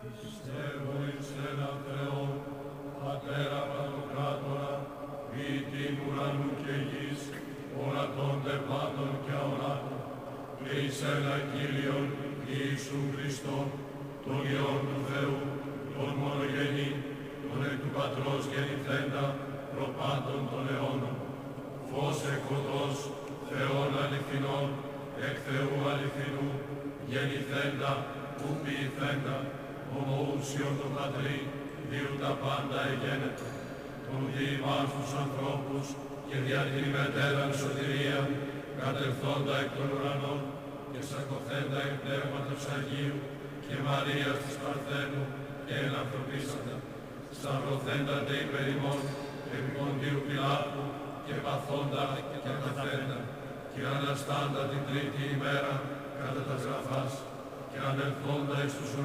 Πιστεύω εις έναν Θεόν, Πατέρα Παντοκράτορα, ποιητήν ουρανού και γης, ορατών τε πάντων και αοράτων, και εις ένα Κύριον Ιησούν Χριστόν, τον Υιόν του Θεού, τον μονογενή, τον εκ του Πατρός γεννηθέντα, προπάντων των αιώνων, φως εκ οδός, Θεών αληθινών, εκ Θεού αληθινού, γεννηθέντα, ου ποιηθέντα, ομοούσιον το Πατρί, διού τα πάντα εγένετο, τον δι' ημάς τους ανθρώπους και δια την μετέραν σωτηρία, κατελθόντα εκ των ουρανών και σαρκωθέντα εκ Πνεύματος Αγίου και Μαρίας της Παρθένου και ενανθρωπίσαντα, σταυρωθέντα τε υπέρ ημών επί Ποντίου Πιλάτου και παθόντα και καταφέντα και αναστάντα την τρίτη ημέρα κατά τας γραφάς και ανελθόντα εις τους ουρανούς